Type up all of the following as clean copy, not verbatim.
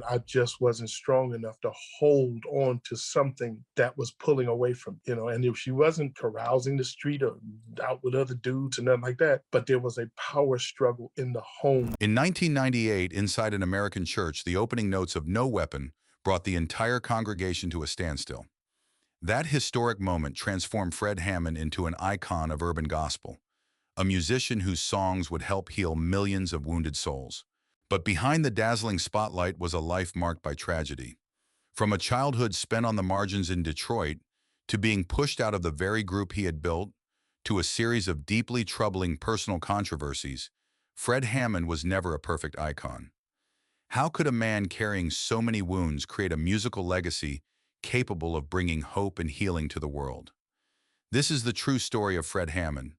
I just wasn't strong enough to hold on to something that was pulling away from, and if she wasn't carousing the street or out with other dudes and nothing like that, but there was a power struggle in the home. In 1998, inside an American church, the opening notes of No Weapon brought the entire congregation to a standstill. That historic moment transformed Fred Hammond into an icon of urban gospel, a musician whose songs would help heal millions of wounded souls. But behind the dazzling spotlight was a life marked by tragedy. From a childhood spent on the margins in Detroit, to being pushed out of the very group he had built, to a series of deeply troubling personal controversies, Fred Hammond was never a perfect icon. How could a man carrying so many wounds create a musical legacy capable of bringing hope and healing to the world? This is the true story of Fred Hammond,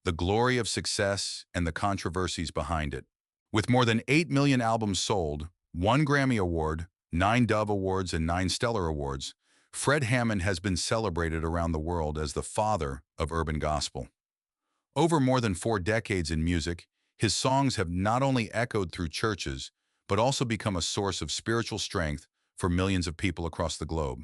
the glory of success and the controversies behind it. With more than 8 million albums sold, 1 Grammy Award, 9 Dove Awards, and 9 Stellar Awards, Fred Hammond has been celebrated around the world as the father of urban gospel. Over more than 4 decades in music, his songs have not only echoed through churches, but also become a source of spiritual strength for millions of people across the globe.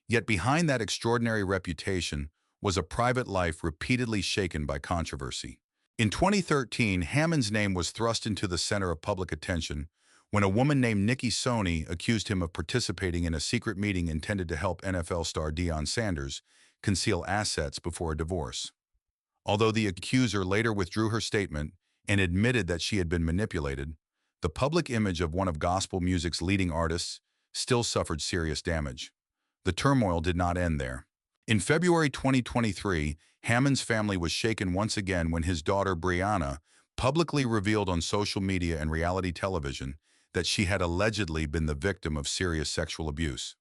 Yet behind that extraordinary reputation was a private life repeatedly shaken by controversy. In 2013, Hammond's name was thrust into the center of public attention when a woman named Nikki Stoney accused him of participating in a secret meeting intended to help NFL star Deion Sanders conceal assets before a divorce. Although the accuser later withdrew her statement and admitted that she had been manipulated, the public image of one of gospel music's leading artists still suffered serious damage. The turmoil did not end there. In February 2023, Hammond's family was shaken once again when his daughter Brianna publicly revealed on social media and reality television that she had allegedly been the victim of serious sexual abuse.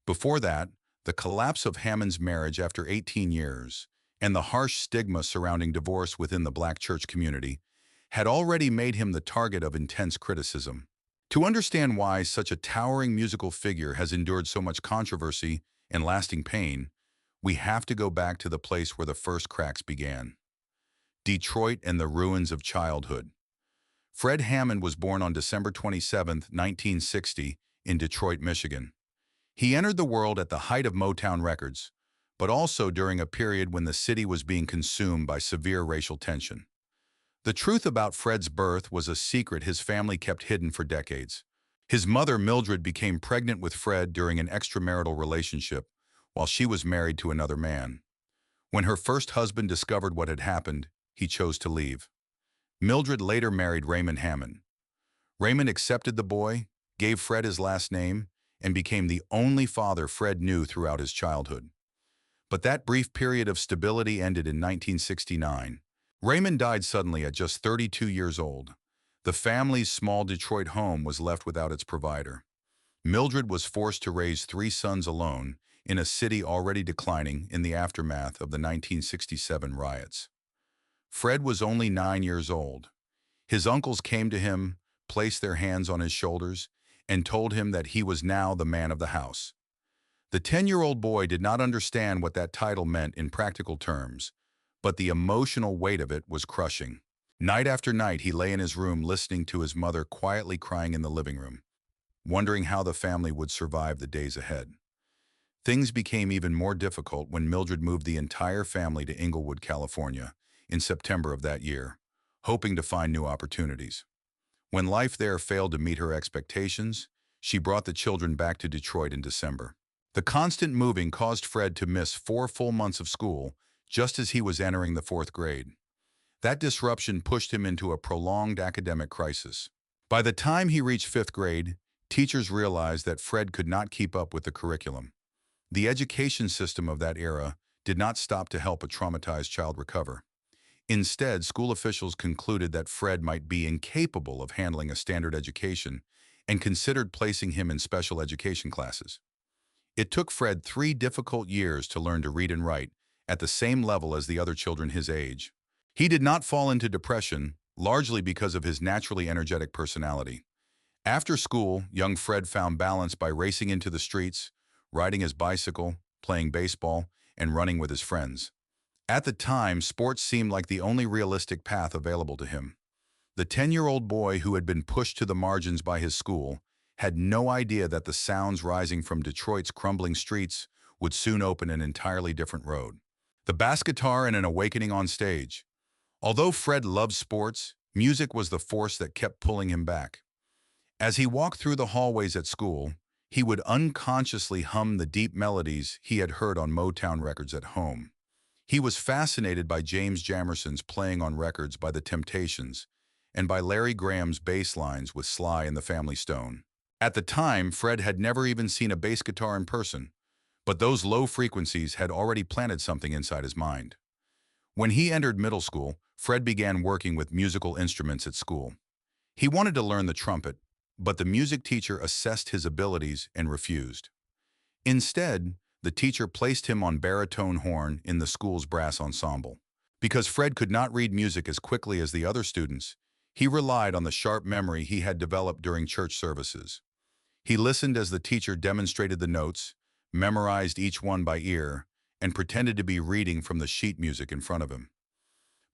Before that, the collapse of Hammond's marriage after 18 years and the harsh stigma surrounding divorce within the Black church community had already made him the target of intense criticism. To understand why such a towering musical figure has endured so much controversy and lasting pain, we have to go back to the place where the first cracks began: Detroit and the ruins of childhood. Fred Hammond was born on December 27, 1960, in Detroit, Michigan. He entered the world at the height of Motown Records, but also during a period when the city was being consumed by severe racial tension. The truth about Fred's birth was a secret his family kept hidden for decades. His mother, Mildred, became pregnant with Fred during an extramarital relationship while she was married to another man. When her first husband discovered what had happened, he chose to leave. Mildred later married Raymond Hammond. Raymond accepted the boy, gave Fred his last name, and became the only father Fred knew throughout his childhood. But that brief period of stability ended in 1969. Raymond died suddenly at just 32 years old. The family's small Detroit home was left without its provider. Mildred was forced to raise 3 sons alone in a city already declining in the aftermath of the 1967 riots. Fred was only 9 years old. His uncles came to him, placed their hands on his shoulders, and told him that he was now the man of the house. The 10-year-old boy did not understand what that title meant in practical terms, but the emotional weight of it was crushing. Night after night, he lay in his room listening to his mother quietly crying in the living room, wondering how the family would survive the days ahead. Things became even more difficult when Mildred moved the entire family to Inglewood, California, in September of that year, hoping to find new opportunities. When life there failed to meet her expectations, she brought the children back to Detroit in December. The constant moving caused Fred to miss 4 full months of school just as he was entering the 4th grade. That disruption pushed him into a prolonged academic crisis. By the time he reached 5th grade, teachers realized that Fred could not keep up with the curriculum. The education system of that era did not stop to help a traumatized child recover. Instead, school officials concluded that Fred might be incapable of handling a standard education and considered placing him in special education classes. It took Fred 3 difficult years to learn to read and write at the same level as the other children his age. He did not fall into depression, largely because of his naturally energetic personality. After school, young Fred found balance by racing into the streets, riding his bicycle, playing baseball, and running with his friends. At the time, sports seemed like the only realistic path available to him. The 10-year-old boy who had been pushed to the margins by his school had no idea that the sounds rising from Detroit's crumbling streets would soon open an entirely different road. The bass guitar and an awakening on stage. Although Fred loved sports, music was the force that kept pulling him back. As he walked through the hallways at school, he would unconsciously hum the deep melodies he had heard on Motown records at home. He was fascinated by James Jamerson's playing on records by The Temptations and by Larry Graham's bass lines with Sly and the Family Stone. At the time, Fred had never even seen a bass guitar in person, but those low frequencies had already planted something inside his mind. When he entered middle school, Fred began working with musical instruments at school. He wanted to learn the trumpet, but the music teacher assessed his abilities and refused. Instead, the teacher placed him on baritone horn in the school's brass ensemble. Because Fred could not read music as quickly as the other students, he relied on the sharp memory he had developed during church services. He listened as the teacher demonstrated the notes, memorized each one by ear, and pretended to be reading from the sheet music in front of him.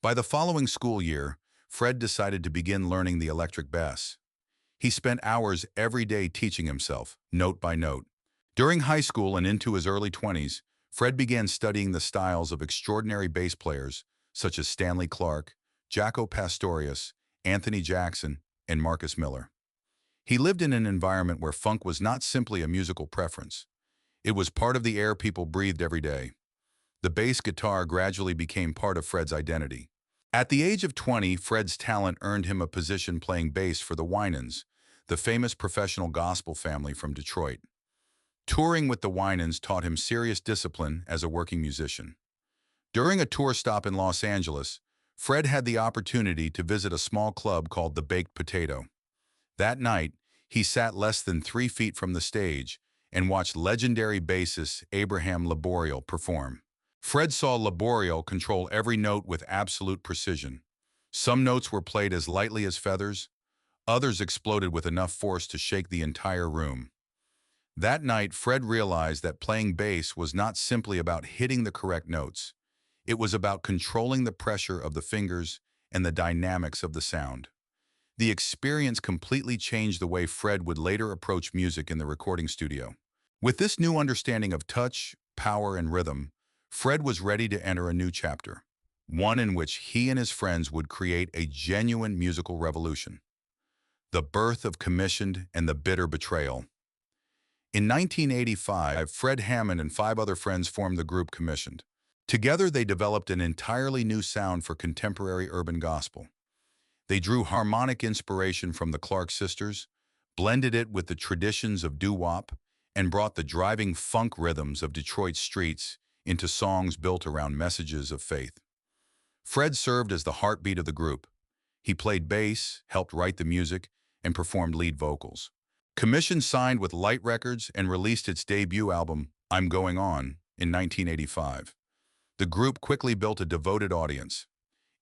By the following school year, Fred decided to begin learning the electric bass. He spent hours every day teaching himself, note by note. During high school and into his early 20s, Fred began studying the styles of extraordinary bass players such as Stanley Clarke, Jaco Pastorius, Anthony Jackson, and Marcus Miller. He lived in an environment where funk was not simply a musical preference. It was part of the air people breathed every day. The bass guitar gradually became part of Fred's identity. At the age of 20, Fred's talent earned him a position playing bass for the Winans, the famous professional gospel family from Detroit. Touring with the Winans taught him serious discipline as a working musician. During a tour stop in Los Angeles, Fred had the opportunity to visit a small club called the Baked Potato. That night, he sat less than 3 feet from the stage and watched legendary bassist Abraham Laboriel perform. Fred saw Laboriel control every note with absolute precision. Some notes were played as lightly as feathers, others exploded with enough force to shake the entire room. That night, Fred realized that playing bass was not simply about hitting the correct notes. It was about controlling the pressure of the fingers and the dynamics of the sound. The experience completely changed the way Fred would later approach music in the recording studio. With this new understanding of touch, power, and rhythm, Fred was ready to enter a new chapter, one in which he and his friends would create a genuine musical revolution. The birth of Commissioned and the Bitter Betrayal. In 1985, Fred Hammond and 5 other friends formed the group Commissioned. Together, they developed an entirely new sound for contemporary urban gospel. They drew harmonic inspiration from the Clark sisters, blended it with the traditions of doo-wop, and brought the driving funk rhythms of Detroit's streets into songs built around messages of faith. Fred served as the heartbeat of the group. He played bass, helped write the music, and performed lead vocals. Commission signed with Light Records and released its debut album, I'm Going On, in 1985. The group quickly built a devoted audience.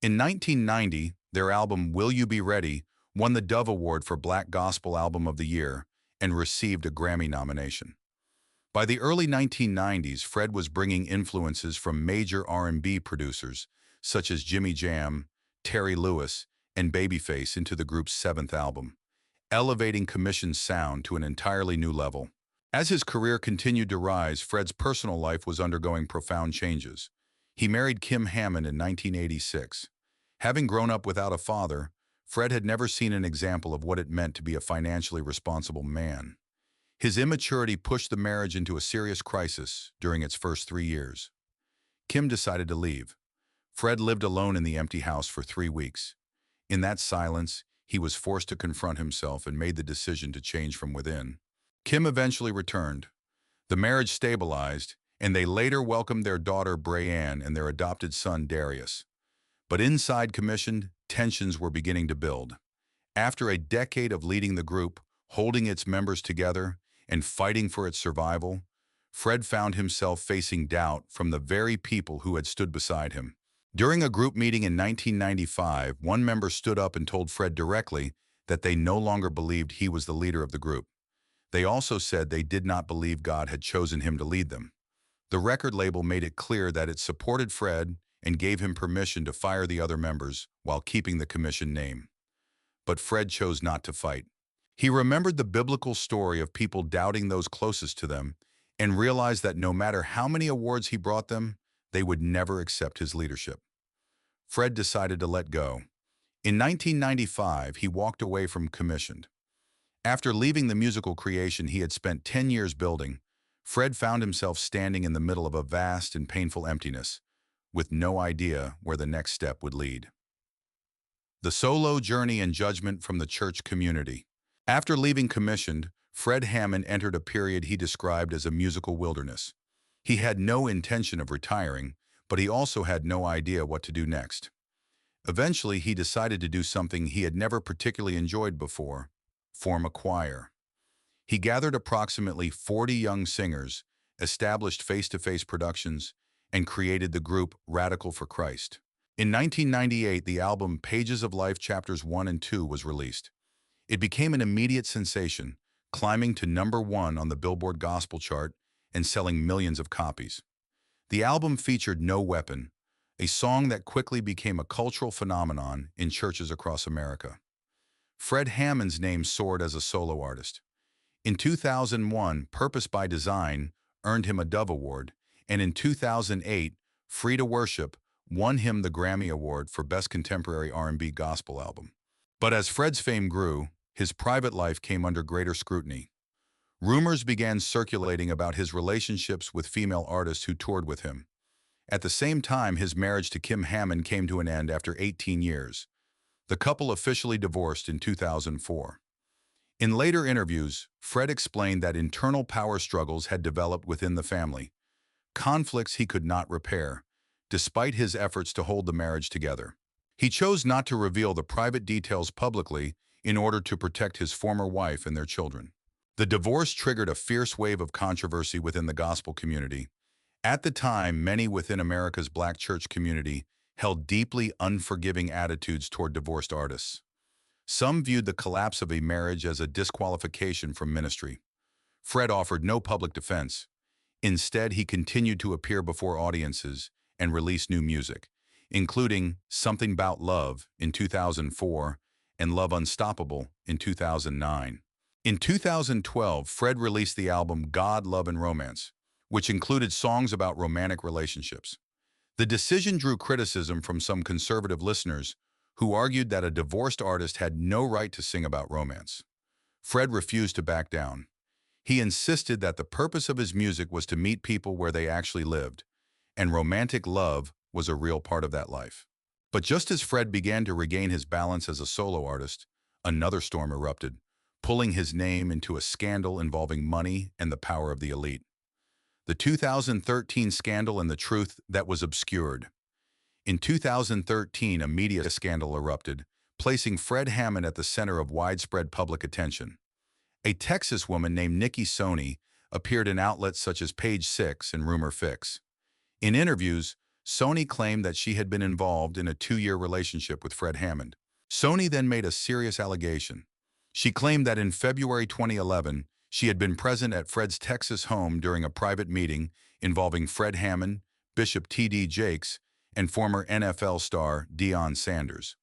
In 1990, their album Will You Be Ready won the Dove Award for Black Gospel Album of the Year and received a Grammy nomination. By the early 1990s, Fred was bringing influences from major R&B producers such as Jimmy Jam, Terry Lewis, and Babyface into the group's 7th album, elevating Commission's sound to an entirely new level. As his career continued to rise, Fred's personal life was undergoing profound changes. He married Kim Hammond in 1986. Having grown up without a father, Fred had never seen an example of what it meant to be a financially responsible man. His immaturity pushed the marriage into a serious crisis during its first 3 years. Kim decided to leave. Fred lived alone in the empty house for 3 weeks. In that silence, he was forced to confront himself and made the decision to change from within. Kim eventually returned. The marriage stabilized, and they later welcomed their daughter Brianne and their adopted son Darius. But inside Commissioned, tensions were beginning to build. After a decade of leading the group, holding its members together, and fighting for its survival, Fred found himself facing doubt from the very people who had stood beside him. During a group meeting in 1995, one member stood up and told Fred directly that they no longer believed he was the leader of the group. They also said they did not believe God had chosen him to lead them. The record label made it clear that it supported Fred and gave him permission to fire the other members while keeping the Commission name. But Fred chose not to fight. He remembered the biblical story of people doubting those closest to them and realized that no matter how many awards he brought them, they would never accept his leadership. Fred decided to let go. In 1995, he walked away from Commissioned. After leaving the musical creation he had spent 10 years building, Fred found himself standing in the middle of a vast and painful emptiness, with no idea where the next step would lead. The solo journey and judgment from the church community. After leaving Commissioned, Fred Hammond entered a period he described as a musical wilderness. He had no intention of retiring, but he also had no idea what to do next. Eventually, he decided to do something he had never particularly enjoyed before: form a choir. He gathered approximately 40 young singers, established face-to-face productions, and created the group Radical for Christ. In 1998, the album Pages of Life Chapters 1 and 2 was released. It became an immediate sensation, climbing to #1 on the Billboard Gospel chart and selling millions of copies. The album featured No Weapon, a song that quickly became a cultural phenomenon in churches across America. Fred Hammond's name soared as a solo artist. In 2001, Purpose by Design earned him a Dove Award, and in 2008, Free to Worship won him the Grammy Award for Best Contemporary R&B Gospel Album. But as Fred's fame grew, his private life came under greater scrutiny. Rumors began circulating about his relationships with female artists who toured with him. At the same time, his marriage to Kim Hammond came to an end after 18 years. The couple officially divorced in 2004. In later interviews, Fred explained that internal power struggles had developed within the family, conflicts he could not repair, despite his efforts to hold the marriage together. He chose not to reveal the private details publicly in order to protect his former wife and their children. The divorce triggered a fierce wave of controversy within the gospel community. At the time, many within America's Black church community held deeply unforgiving attitudes toward divorced artists. Some viewed the collapse of a marriage as a disqualification from ministry. Fred offered no public defense. Instead, he continued to appear before audiences and release new music, including Something 'Bout Love in 2004 and Love Unstoppable in 2009. In 2012, Fred released the album God, Love, and Romance, which included songs about romantic relationships. The decision drew criticism from some conservative listeners who argued that a divorced artist had no right to sing about romance. Fred refused to back down. He insisted that the purpose of his music was to meet people where they actually lived, and romantic love was a real part of that life. But just as Fred began to regain his balance as a solo artist, another storm erupted, pulling his name into a scandal involving money and the power of the elite. The 2013 scandal and the truth that was obscured. In 2013, a media scandal erupted, placing Fred Hammond at the center of widespread public attention. A Texas woman named Nikki Stoney appeared in outlets such as Page Six and Rumor Fix. In interviews, Stoney claimed that she had been involved in a 2-year relationship with Fred Hammond. Stoney then made a serious allegation. She claimed that in February 2011, she had been present at Fred's Texas home during a private meeting involving Fred Hammond, Bishop T.D. Jakes, and former NFL star Deion Sanders.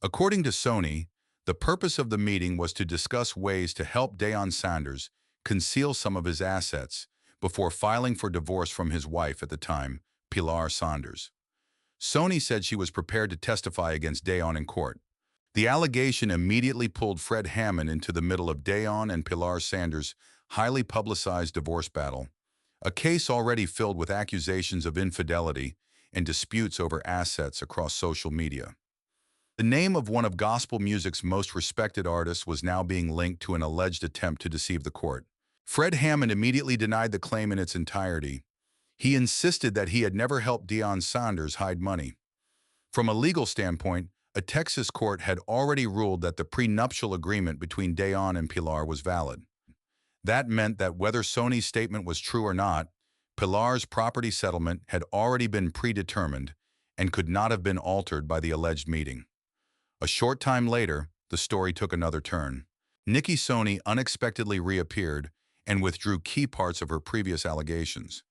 According to Stoney, the purpose of the meeting was to discuss ways to help Deion Sanders conceal some of his assets before filing for divorce from his wife at the time, Pilar Sanders. Stoney said she was prepared to testify against Deion in court. The allegation immediately pulled Fred Hammond into the middle of Deion and Pilar Sanders' highly publicized divorce battle, a case already filled with accusations of infidelity and disputes over assets across social media. The name of one of gospel music's most respected artists was now being linked to an alleged attempt to deceive the court. Fred Hammond immediately denied the claim in its entirety. He insisted that he had never helped Deion Sanders hide money. From a legal standpoint, a Texas court had already ruled that the prenuptial agreement between Deion and Pilar was valid. That meant that whether Stoney's statement was true or not, Pilar's property settlement had already been predetermined and could not have been altered by the alleged meeting. A short time later, the story took another turn. Nikki Stoney unexpectedly reappeared and withdrew key parts of her previous allegations.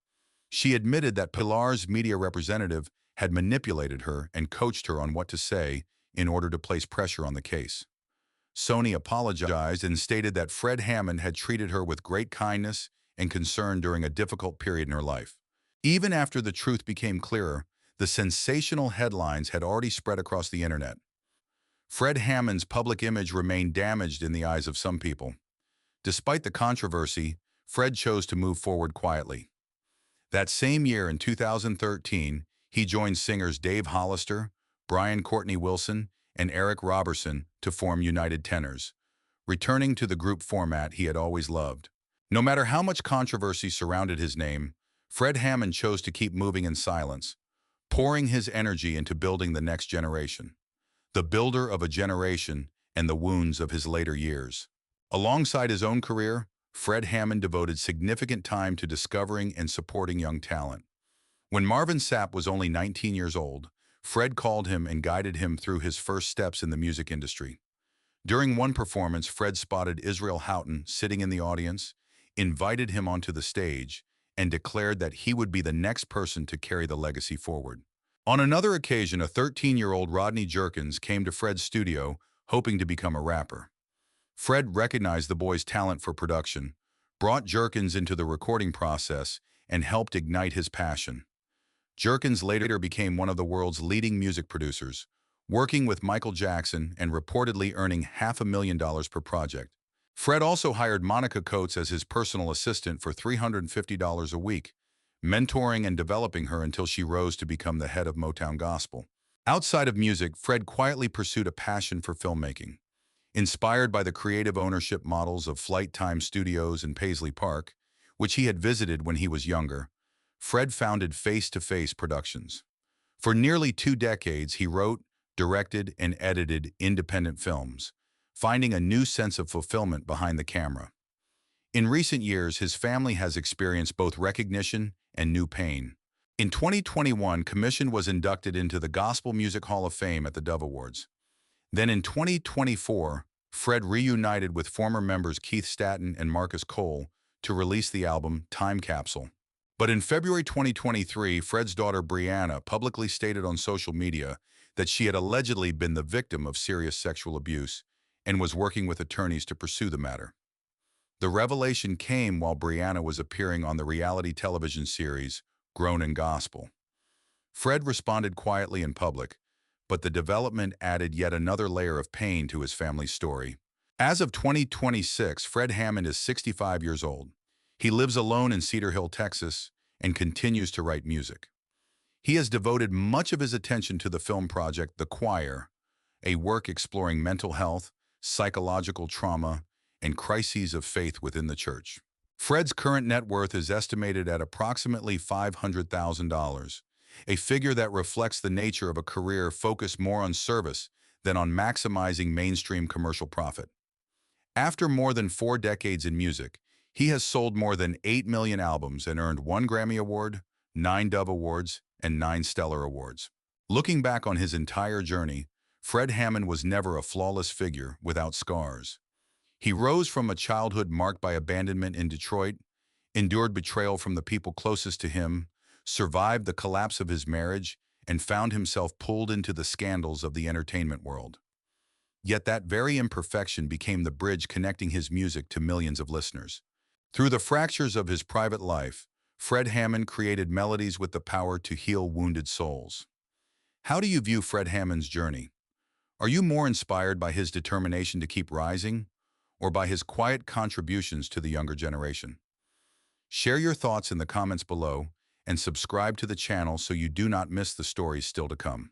She admitted that Pilar's media representative had manipulated her and coached her on what to say in order to place pressure on the case. Sony apologized and stated that Fred Hammond had treated her with great kindness and concern during a difficult period in her life. Even after the truth became clearer, the sensational headlines had already spread across the internet. Fred Hammond's public image remained damaged in the eyes of some people. Despite the controversy, Fred chose to move forward quietly. That same year, in 2013, he joined singers Dave Hollister, Brian Courtney Wilson, and Eric Robertson to form United Tenors, returning to the group format he had always loved. No matter how much controversy surrounded his name, Fred Hammond chose to keep moving in silence, pouring his energy into building the next generation, the builder of a generation and the wounds of his later years. Alongside his own career, Fred Hammond devoted significant time to discovering and supporting young talent. When Marvin Sapp was only 19 years old, Fred called him and guided him through his first steps in the music industry. During one performance, Fred spotted Israel Houghton sitting in the audience, invited him onto the stage, and declared that he would be the next person to carry the legacy forward. On another occasion, a 13-year-old Rodney Jerkins came to Fred's studio, hoping to become a rapper. Fred recognized the boy's talent for production, brought Jerkins into the recording process, and helped ignite his passion. Jerkins later became one of the world's leading music producers, working with Michael Jackson and reportedly earning $500,000 per project. Fred also hired Monica Coates as his personal assistant for $350 a week, mentoring and developing her until she rose to become the head of Motown Gospel. Outside of music, Fred quietly pursued a passion for filmmaking. Inspired by the creative ownership models of Flight Time Studios in Paisley Park, which he had visited when he was younger, Fred founded Face to Face Productions. For nearly 2 decades, he wrote, directed, and edited independent films, finding a new sense of fulfillment behind the camera. In recent years, his family has experienced both recognition and new pain. In 2021, Commission was inducted into the Gospel Music Hall of Fame at the Dove Awards. Then in 2024, Fred reunited with former members Keith Staton and Marcus Cole to release the album Time Capsule. But in February 2023, Fred's daughter Brianna publicly stated on social media that she had allegedly been the victim of serious sexual abuse and was working with attorneys to pursue the matter. The revelation came while Brianna was appearing on the reality television series Grown in Gospel. Fred responded quietly in public, but the development added yet another layer of pain to his family's story. As of 2026, Fred Hammond is 65 years old. He lives alone in Cedar Hill, Texas, and continues to write music. He has devoted much of his attention to the film project The Choir, a work exploring mental health, psychological trauma, and crises of faith within the church. Fred's current net worth is estimated at approximately $500,000, a figure that reflects the nature of a career focused more on service than on maximizing mainstream commercial profit. After more than 4 decades in music, he has sold more than 8 million albums and earned 1 Grammy Award, 9 Dove Awards, and 9 Stellar Awards. Looking back on his entire journey, Fred Hammond was never a flawless figure without scars. He rose from a childhood marked by abandonment in Detroit, endured betrayal from the people closest to him, survived the collapse of his marriage, and found himself pulled into the scandals of the entertainment world. Yet that very imperfection became the bridge connecting his music to millions of listeners. Through the fractures of his private life, Fred Hammond created melodies with the power to heal wounded souls. How do you view Fred Hammond's journey? Are you more inspired by his determination to keep rising, or by his quiet contributions to the younger generation? Share your thoughts in the comments below and subscribe to the channel so you do not miss the stories still to come.